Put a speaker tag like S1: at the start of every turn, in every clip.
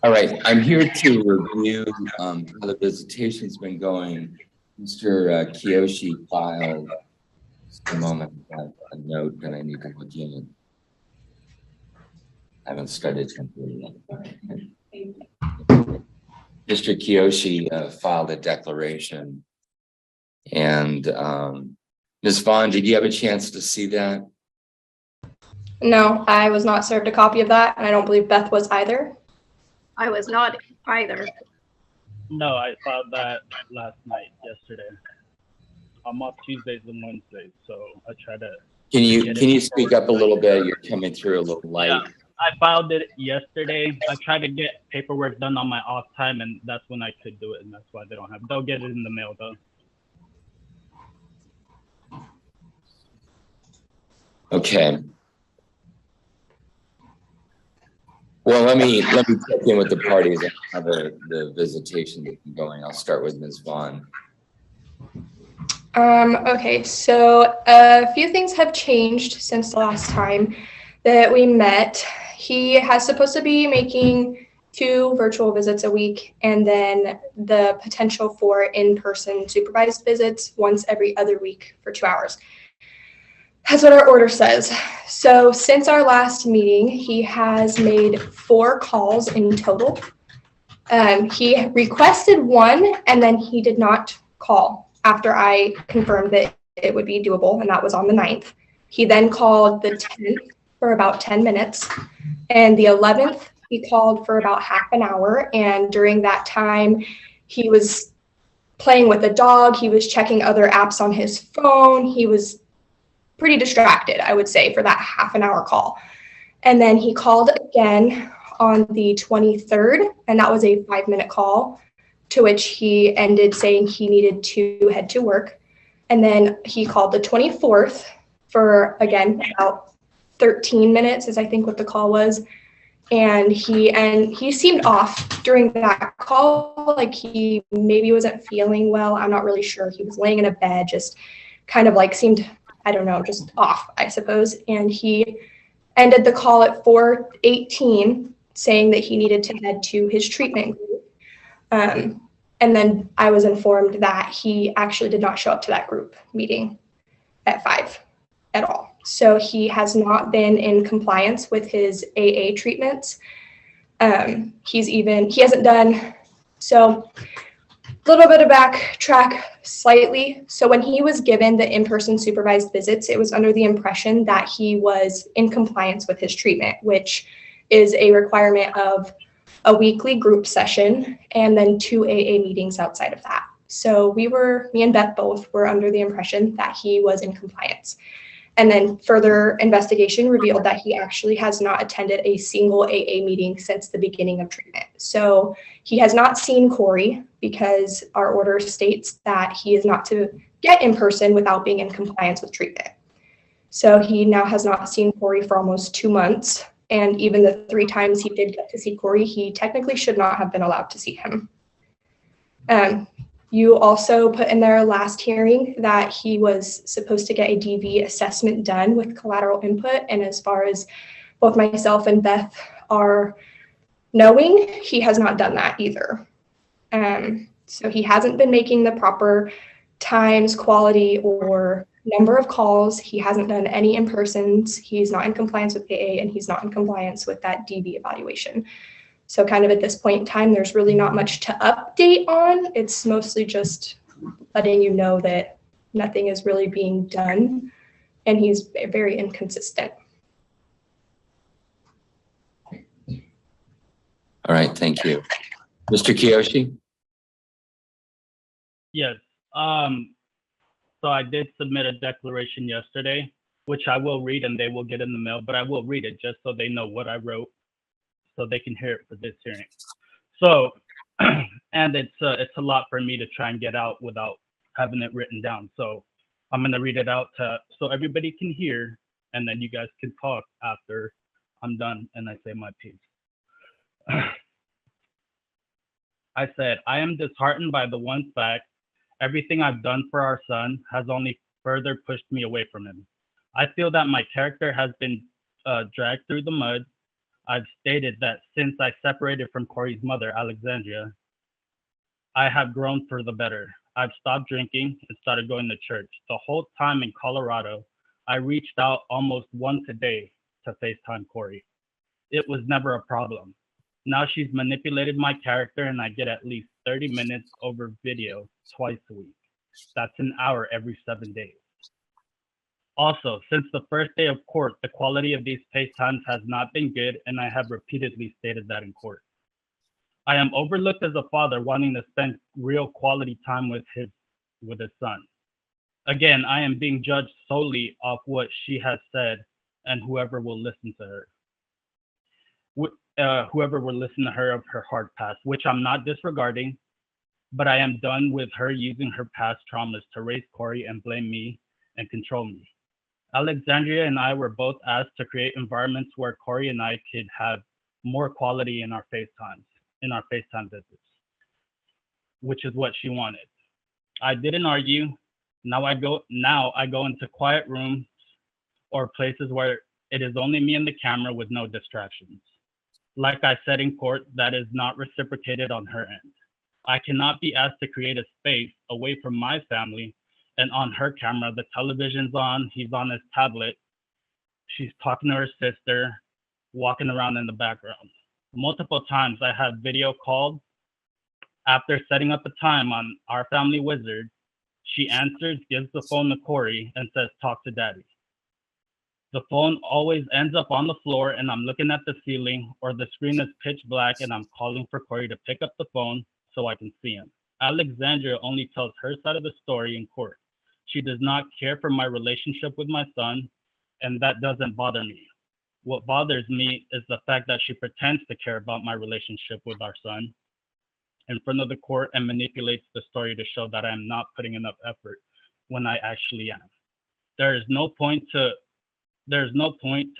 S1: All right, I'm here to review how the visitation's been going. Mr. Kiyoshi filed, just a moment, I got a note that I need to look in. I haven't studied something yet. Mr. Kiyoshi filed a declaration. And Ms. Vaughn, did you have a chance to see that?
S2: No, I was not served a copy of that, and I don't believe Beth was either.
S3: I was not either.
S4: No, I filed that last night, yesterday. I'm off Tuesdays and Wednesdays, so I try to.
S1: Can you speak up a little bit? You're coming through a little light.
S4: Yeah, I filed it yesterday. I tried to get paperwork done on my off time, and that's when I could do it, and that's why they don't have. They'll get it in the mail though.
S1: Okay. Well, let me check in with the parties and how the visitation is going. I'll start with Ms. Vaughn.
S2: Okay, so a few things have changed since the last time that we met. He has supposed to be making 2 virtual visits a week, and then the potential for in-person supervised visits once every other week for 2 hours. That's what our order says. So since our last meeting, he has made 4 calls in total. He requested 1, and then he did not call after I confirmed that it would be doable, and that was on the 9th. He then called the 10th for about 10 minutes, and the 11th, he called for about half an hour, and during that time, he was playing with a dog, he was checking other apps on his phone, he was pretty distracted, I would say, for that half an hour call. And then he called again on the 23rd, and that was a 5-minute call, to which he ended saying he needed to head to work. And then he called the 24th for, again, about 13 minutes is I think what the call was. And he seemed off during that call, like he maybe wasn't feeling well. I'm not really sure. He was laying in a bed, just kind of like seemed, I don't know, just off, I suppose. And he ended the call at 4:18, saying that he needed to head to his treatment group. And then I was informed that he actually did not show up to that group meeting at 5 at all. So he has not been in compliance with his AA treatments. He hasn't done, so a little bit of backtrack slightly. So when he was given the in-person supervised visits, it was under the impression that he was in compliance with his treatment, which is a requirement of a weekly group session and then 2 AA meetings outside of that. So me and Beth both were under the impression that he was in compliance. And then further investigation revealed that he actually has not attended a single AA meeting since the beginning of treatment. So he has not seen Corey because our order states that he is not to get in person without being in compliance with treatment. So he now has not seen Corey for almost 2 months. And even the 3 times he did get to see Corey, he technically should not have been allowed to see him. You also put in their last hearing that he was supposed to get a DV assessment done with collateral input. And as far as both myself and Beth are knowing, he has not done that either. So he hasn't been making the proper times, quality, or number of calls. He hasn't done any in-persons. He's not in compliance with AA, and he's not in compliance with that DV evaluation. So kind of at this point in time, there's really not much to update on. It's mostly just letting you know that nothing is really being done, and he's very inconsistent.
S1: All right, thank you. Mr. Kiyoshi?
S4: Yes. So I did submit a declaration yesterday, which I will read and they will get in the mail, but I will read it just so they know what I wrote, so they can hear it for this hearing. So, and it's a lot for me to try and get out without having it written down. So I'm gonna read it out so everybody can hear, and then you guys can talk after I'm done and I say my piece. I said, I am disheartened by the one fact everything I've done for our son has only further pushed me away from him. I feel that my character has been dragged through the mud. I've stated that since I separated from Corey's mother, Alexandria, I have grown for the better. I've stopped drinking and started going to church. The whole time in Colorado, I reached out almost once a day to FaceTime Corey. It was never a problem. Now she's manipulated my character and I get at least 30 minutes over video twice a week. That's an hour every 7 days. Also, since the first day of court, the quality of these FaceTimes has not been good, and I have repeatedly stated that in court. I am overlooked as a father wanting to spend real quality time with his son. Again, I am being judged solely off what she has said and whoever will listen to her. Whoever will listen to her of her hard past, which I'm not disregarding, but I am done with her using her past traumas to raise Corey and blame me and control me. Alexandria and I were both asked to create environments where Corey and I could have more quality in our FaceTime visits, which is what she wanted. I didn't argue. Now I go into quiet rooms or places where it is only me and the camera with no distractions. Like I said in court, that is not reciprocated on her end. I cannot be asked to create a space away from my family and on her camera, the television's on, he's on his tablet, she's talking to her sister, walking around in the background. Multiple times I have video called. After setting up a time on our family wizard, she answers, gives the phone to Corey and says, talk to daddy. The phone always ends up on the floor and I'm looking at the ceiling or the screen is pitch black and I'm calling for Corey to pick up the phone so I can see him. Alexandria only tells her side of the story in court. She does not care for my relationship with my son, and that doesn't bother me. What bothers me is the fact that she pretends to care about my relationship with our son in front of the court and manipulates the story to show that I am not putting enough effort when I actually am. There's no point to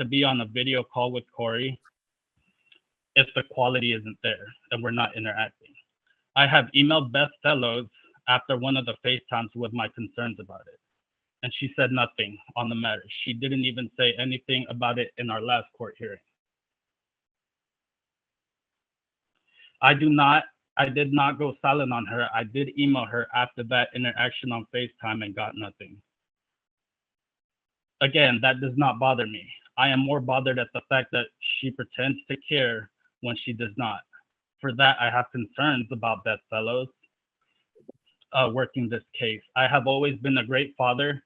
S4: be on a video call with Corey if the quality isn't there and we're not interacting. I have emailed Beth Fellows after one of the FaceTimes with my concerns about it, and she said nothing on the matter. She didn't even say anything about it in our last court hearing. I did not go silent on her. I did email her after that interaction on FaceTime and got nothing. Again, that does not bother me. I am more bothered at the fact that she pretends to care when she does not. For that, I have concerns about Beth Fellows working this case. I have always been a great father,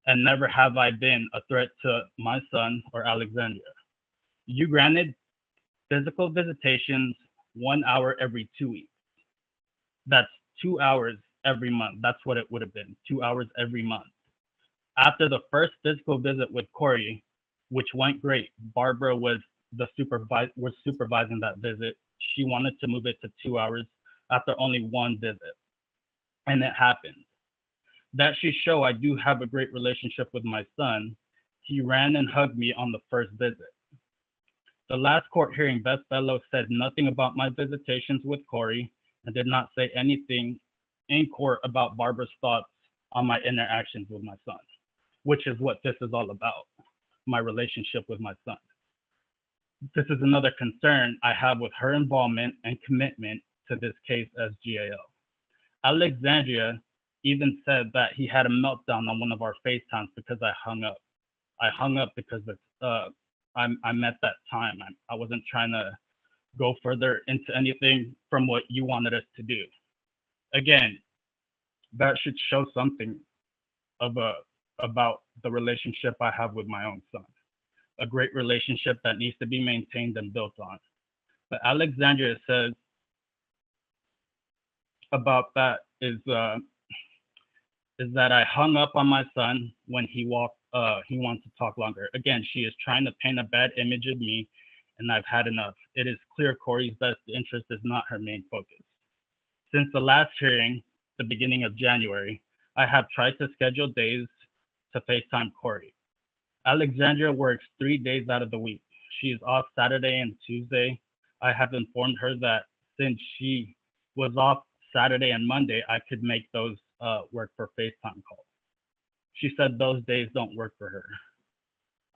S4: and never have I been a threat to my son or Alexandria. You granted physical visitations 1 hour every 2 weeks. That's 2 hours every month. That's what it would have been, 2 hours every month. After the first physical visit with Corey, which went great, Barbara was supervising that visit. She wanted to move it to 2 hours after only one visit. And it happened. That should show I do have a great relationship with my son. He ran and hugged me on the first visit. The last court hearing, Beth Fellows said nothing about my visitations with Corey and did not say anything in court about Barbara's thoughts on my interactions with my son, which is what this is all about, my relationship with my son. This is another concern I have with her involvement and commitment to this case as GAO. Alexandria even said that he had a meltdown on one of our FaceTimes because I hung up. I hung up because I met that time. I wasn't trying to go further into anything from what you wanted us to do. Again, that should show something about the relationship I have with my own son. A great relationship that needs to be maintained and built on. But Alexandria says about that is that I hung up on my son when he wants to talk longer. Again, she is trying to paint a bad image of me, and I've had enough. It is clear Corey's best interest is not her main focus. Since the last hearing, the beginning of January, I have tried to schedule days to FaceTime Corey. Alexandria works 3 days out of the week. She is off Saturday and Tuesday. I have informed her that since she was off Saturday and Monday, I could make those work for FaceTime calls. She said those days don't work for her.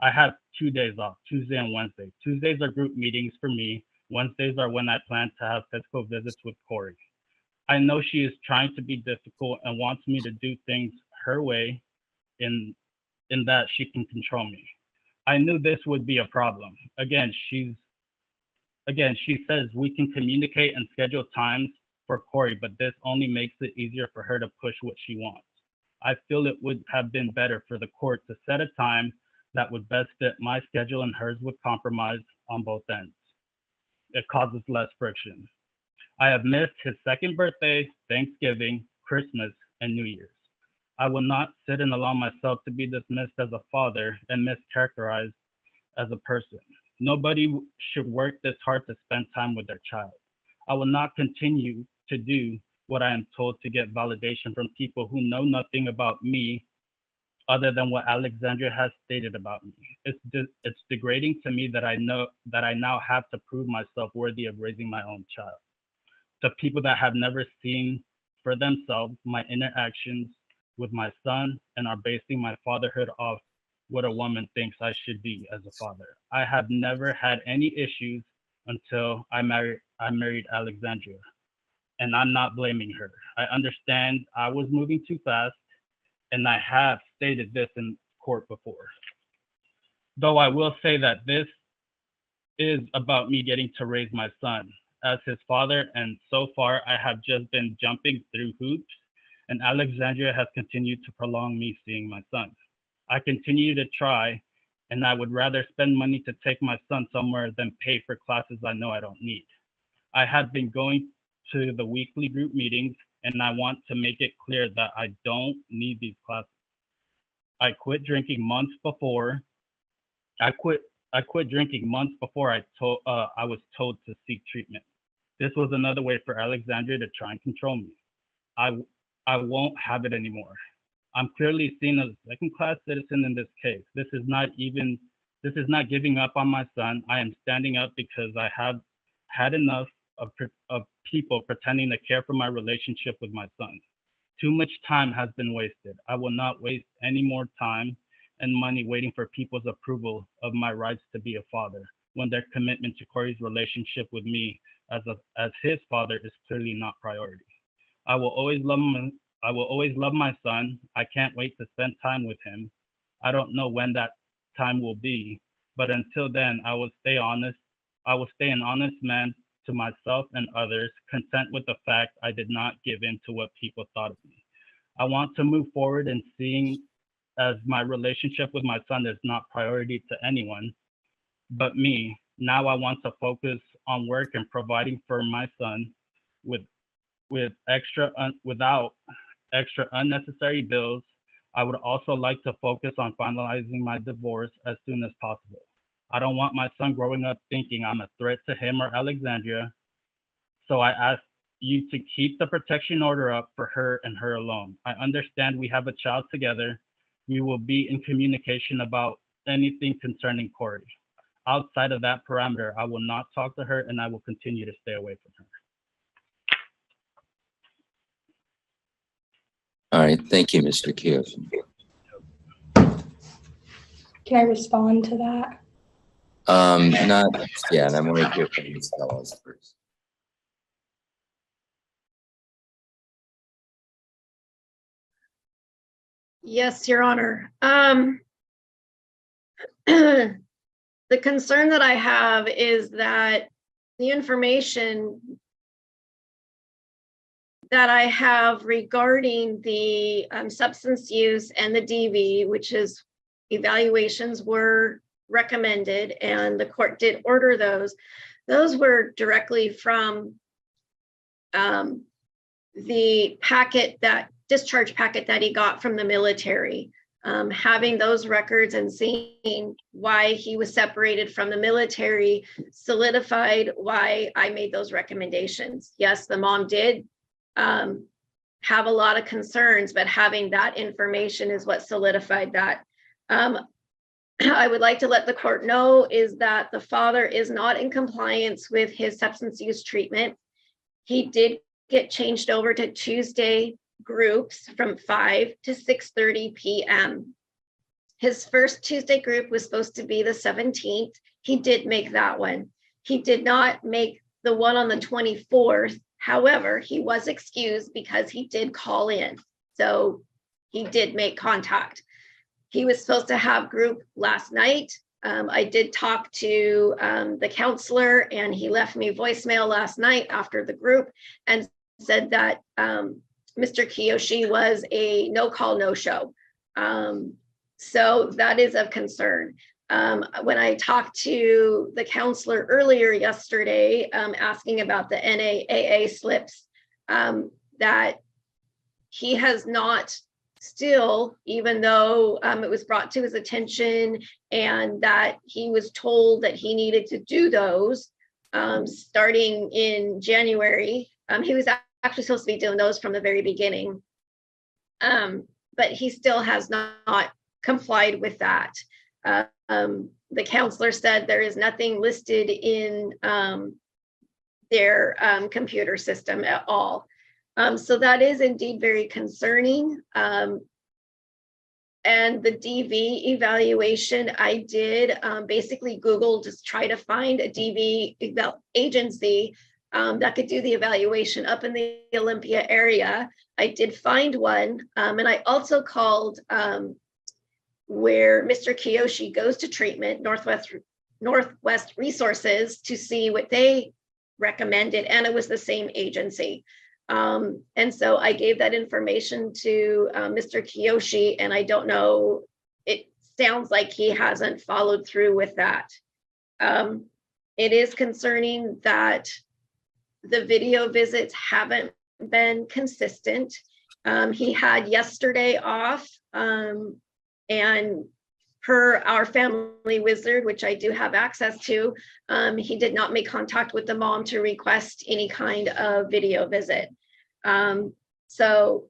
S4: I have 2 days off, Tuesday and Wednesday. Tuesdays are group meetings for me. Wednesdays are when I plan to have physical visits with Corey. I know she is trying to be difficult and wants me to do things her way in that she can control me. I knew this would be a problem. Again, she says we can communicate and schedule times for Corey, but this only makes it easier for her to push what she wants. I feel it would have been better for the court to set a time that would best fit my schedule and hers would compromise on both ends. It causes less friction. I have missed his second birthday, Thanksgiving, Christmas, and New Year's. I will not sit and allow myself to be dismissed as a father and mischaracterized as a person. Nobody should work this hard to spend time with their child. I will not continue to do what I am told to get validation from people who know nothing about me other than what Alexandria has stated about me. It's degrading to me that I know that I now have to prove myself worthy of raising my own child. To people that have never seen for themselves my interactions with my son and are basing my fatherhood off what a woman thinks I should be as a father. I have never had any issues until I married Alexandria, and I'm not blaming her. I understand I was moving too fast, and I have stated this in court before. Though I will say that this is about me getting to raise my son as his father, and so far I have just been jumping through hoops, and Alexandria has continued to prolong me seeing my son. I continue to try, and I would rather spend money to take my son somewhere than pay for classes I know I don't need. I have been going to the weekly group meetings, and I want to make it clear that I don't need these classes. I quit drinking months before. I quit drinking months before I was told to seek treatment. This was another way for Alexandria to try and control me. I won't have it anymore. I'm clearly seen as a second-class citizen in this case. This is not giving up on my son. I am standing up because I have had enough of people pretending to care for my relationship with my son. Too much time has been wasted. I will not waste any more time and money waiting for people's approval of my rights to be a father when their commitment to Corey's relationship with me as his father is clearly not priority. I will always love my son. I can't wait to spend time with him. I don't know when that time will be, but until then, I will stay honest. I will stay an honest man to myself and others, content with the fact I did not give in to what people thought of me. I want to move forward and seeing as my relationship with my son is not priority to anyone but me. Now I want to focus on work and providing for my son without extra unnecessary bills. I would also like to focus on finalizing my divorce as soon as possible. I don't want my son growing up thinking I'm a threat to him or Alexandria. So I ask you to keep the protection order up for her and her alone. I understand we have a child together. We will be in communication about anything concerning Corey. Outside of that parameter, I will not talk to her and I will continue to stay away from her.
S1: All right, thank you, Mr. Kiyoshi.
S2: Can I respond to that?
S1: Not yet. I'm going to hear from Ms. Fellows first.
S3: Yes, Your Honor. The concern that I have is that the information that I have regarding the substance use and the DV, which is evaluations were recommended and the court did order those were directly from the discharge packet that he got from the military. Having those records and seeing why he was separated from the military solidified why I made those recommendations. Yes, the mom did have a lot of concerns, but having that information is what solidified that. I would like to let the court know is that the father is not in compliance with his substance use treatment. He did get changed over to Tuesday groups from 5 to 6:30 p.m. His first Tuesday group was supposed to be the 17th. He did make that one. He did not make the one on the 24th. However, he was excused because he did call in. So he did make contact. He was supposed to have group last night. I did talk to the counselor, and he left me voicemail last night after the group and said that Mr. Kiyoshi was a no call, no show. So that is of concern. When I talked to the counselor earlier yesterday, asking about the NAAA slips, that he has not still, even though it was brought to his attention and that he was told that he needed to do those starting in January. He was actually supposed to be doing those from the very beginning, but he still has not complied with that. The counselor said there is nothing listed in their computer system at all. So that is indeed very concerning. And the DV evaluation, I did basically Google, just try to find a DV agency that could do the evaluation up in the Olympia area. I did find one, and I also called where Mr. Kiyoshi goes to treatment, Northwest Resources, to see what they recommended, and it was the same agency. And so I gave that information to Mr. Kiyoshi, and I don't know, it sounds like he hasn't followed through with that. It is concerning that the video visits haven't been consistent. He had yesterday off, and per our family wizard, which I do have access to, he did not make contact with the mom to request any kind of video visit. So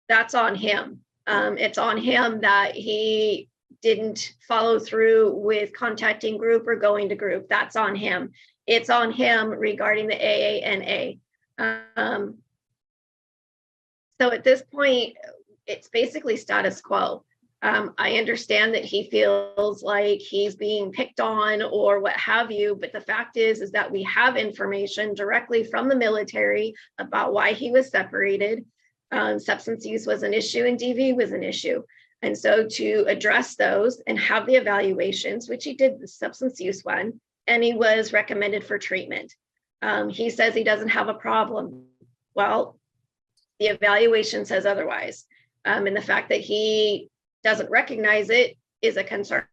S3: that's on him. It's on him that he didn't follow through with contacting group or going to group. That's on him. It's on him regarding the AANA. So at this point, it's basically status quo. I understand that he feels like he's being picked on or what have you, but the fact is that we have information directly from the military about why he was separated. Substance use was an issue and DV was an issue. And so to address those and have the evaluations, which he did, the substance use one, and he was recommended for treatment. He says he doesn't have a problem. Well, the evaluation says otherwise. And the fact that he doesn't recognize it is a concern.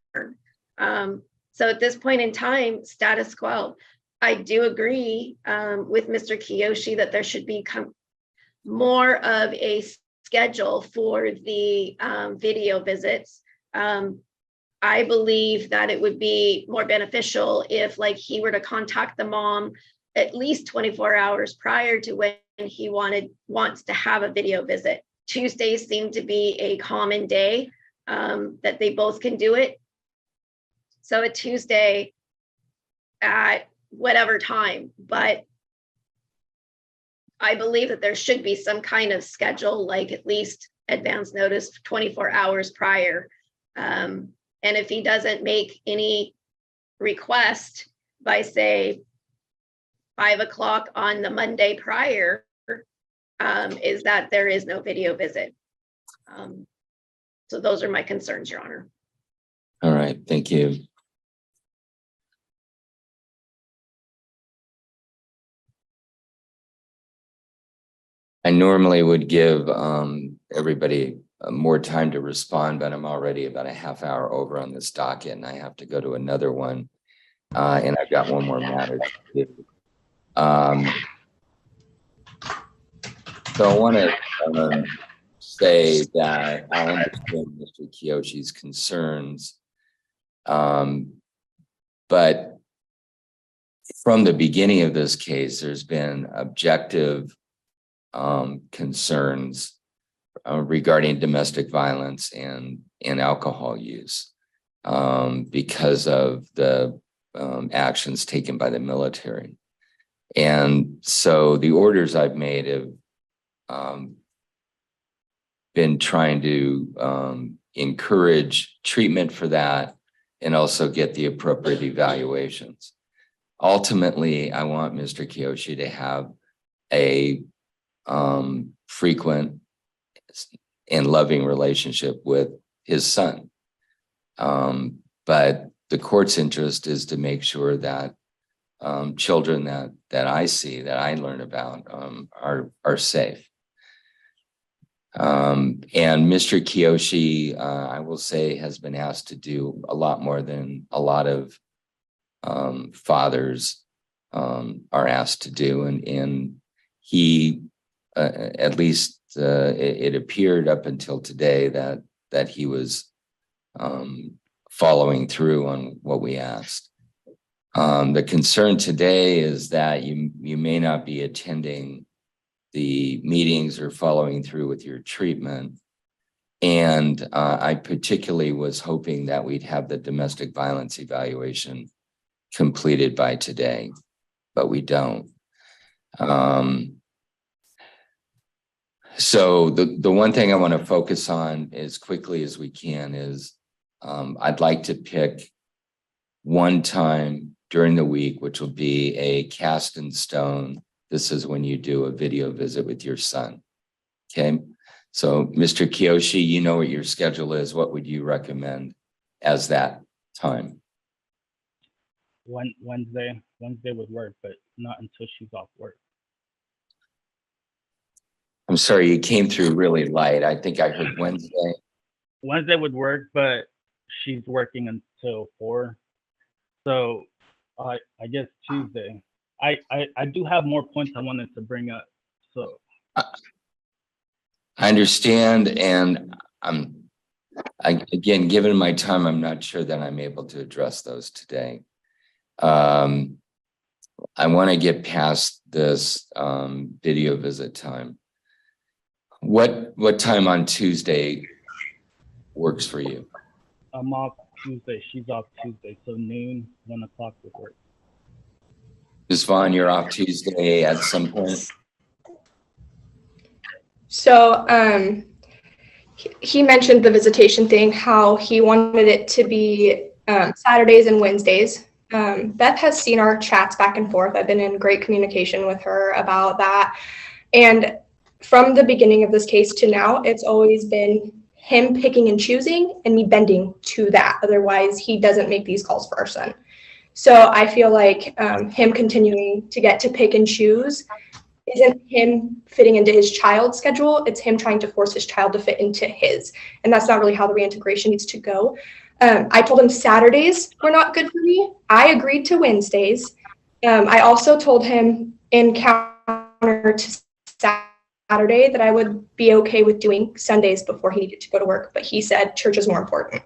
S3: So at this point in time, status quo. I do agree with Mr. Kiyoshi that there should be more of a schedule for the video visits. I believe that it would be more beneficial if, like, he were to contact the mom at least 24 hours prior to when he wants to have a video visit. Tuesdays seem to be a common day that they both can do it. So a Tuesday at whatever time, but I believe that there should be some kind of schedule, like at least advance notice 24 hours prior. And if he doesn't make any request by, say, 5 o'clock on the Monday prior, is that there is no video visit. So those are my concerns, Your Honor.
S1: All right, thank you. I normally would give everybody more time to respond, but I'm already about a half hour over on this docket, and I have to go to another one. And I've got one more matter to do. So I want to say that I understand Mr. Kiyoshi's concerns, but from the beginning of this case, there's been objective concerns regarding domestic violence and alcohol use because of the actions taken by the military. And so the orders I've made have been trying to encourage treatment for that and also get the appropriate evaluations. Ultimately, I want Mr. Kiyoshi to have a frequent and loving relationship with his son. But the court's interest is to make sure that children that I see, that I learn about, are safe. And Mr. Kiyoshi, I will say, has been asked to do a lot more than a lot of fathers are asked to do, and he, at least it appeared up until today that he was following through on what we asked. The concern today is that you may not be attending the meetings or following through with your treatment. And I particularly was hoping that we'd have the domestic violence evaluation completed by today, but we don't. So the one thing I want to focus on as quickly as we can is I'd like to pick one time during the week, which will be a cast in stone. This is when you do a video visit with your son. Okay. So Mr. Kiyoshi, you know what your schedule is. What would you recommend as that time?
S4: Wednesday would work, but not until she's off work.
S1: I'm sorry, you came through really light. I think I heard Wednesday.
S4: Wednesday would work, but she's working until 4. So I guess Tuesday. I do have more points I wanted to bring up. So
S1: I understand, and again, given my time, I'm not sure that I'm able to address those today. I want to get past this video visit time. What time on Tuesday works for you?
S4: I'm off Tuesday. She's off Tuesday, so noon, 1 o'clock would work.
S1: Ms. Vaughn, you're off Tuesday at some point?
S2: So he mentioned the visitation thing, how he wanted it to be Saturdays and Wednesdays. Beth has seen our chats back and forth. I've been in great communication with her about that. And from the beginning of this case to now, it's always been him picking and choosing and me bending to that. Otherwise, he doesn't make these calls for our son. So I feel like him continuing to get to pick and choose isn't him fitting into his child's schedule. It's him trying to force his child to fit into his. And that's not really how the reintegration needs to go. I told him Saturdays were not good for me. I agreed to Wednesdays. I also told him in counter to Saturday that I would be okay with doing Sundays before he needed to go to work. But he said church is more important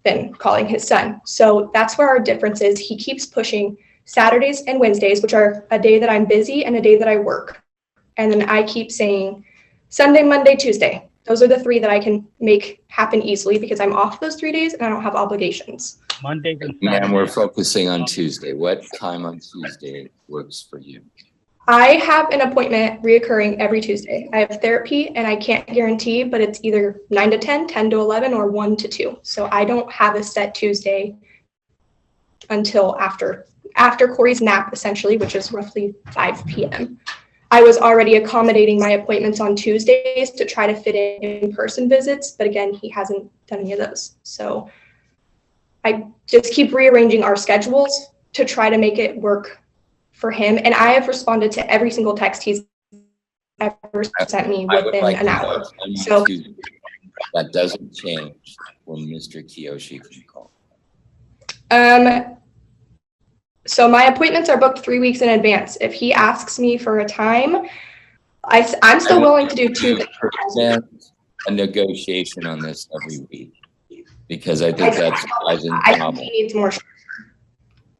S2: than calling his son. So that's where our difference is. He keeps pushing Saturdays and Wednesdays, which are a day that I'm busy and a day that I work. And then I keep saying Sunday, Monday, Tuesday. Those are the 3 that I can make happen easily because I'm off those 3 days and I don't have obligations.
S4: Mondays and Saturdays.
S1: And we're focusing on Tuesday. What time on Tuesday works for you?
S2: I have an appointment reoccurring every Tuesday. I have therapy and I can't guarantee, but it's either 9 to 10, 10 to 11, or 1 to 2. So I don't have a set Tuesday until after Corey's nap, essentially, which is roughly 5 p.m. I was already accommodating my appointments on Tuesdays to try to fit in-person visits, but again, he hasn't done any of those. So I just keep rearranging our schedules to try to make it work for him. And I have responded to every single text he's ever sent me within an hour. So
S1: that doesn't change when Mr. Kiyoshi can call.
S2: So my appointments are booked 3 weeks in advance. If he asks me for a time, I'm still willing to do 2.
S1: A negotiation on this every week, because I think that's causing
S2: I think he needs more structure.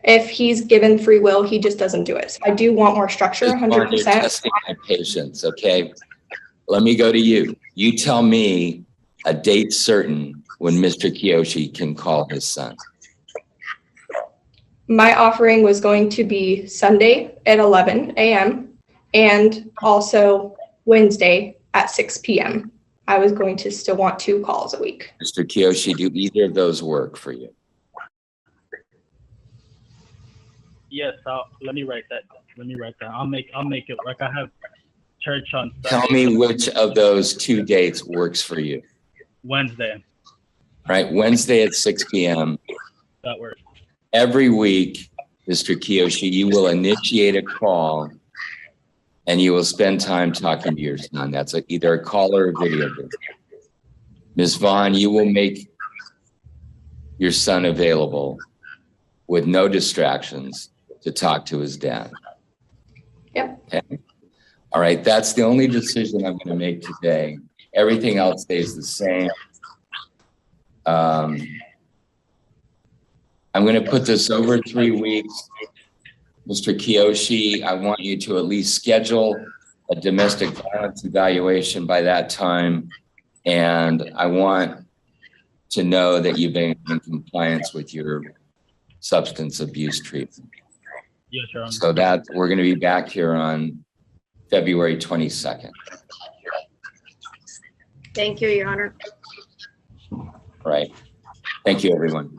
S2: If he's given free will, he just doesn't do it. So I do want more structure, 100%.
S1: You're testing my patience, okay? Let me go to you. You tell me a date certain when Mr. Kiyoshi can call his son.
S2: My offering was going to be Sunday at 11 a.m. and also Wednesday at 6 p.m. I was going to still want 2 calls a week.
S1: Mr. Kiyoshi, do either of those work for you?
S4: Yes, let me write that. I'll make it work. I have church on
S1: Tell
S4: Sunday,
S1: me which of those 2 dates works for you.
S4: Wednesday.
S1: Right, Wednesday at 6 p.m.
S4: That works.
S1: Every week, Mr. Kiyoshi, you will initiate a call and you will spend time talking to your son. That's either a call or a video visit. Ms. Vaughn, you will make your son available with no distractions to talk to his dad.
S2: Yep.
S1: Okay. All right, that's the only decision I'm going to make today. Everything else stays the same. I'm going to put this over 3 weeks. Mr. Kiyoshi, I want you to at least schedule a domestic violence evaluation by that time. And I want to know that you've been in compliance with your substance abuse treatment.
S4: Yes, Your Honor.
S1: So that we're going to be back here on February 22nd.
S3: Thank you, Your Honor.
S1: Right. Thank you, everyone.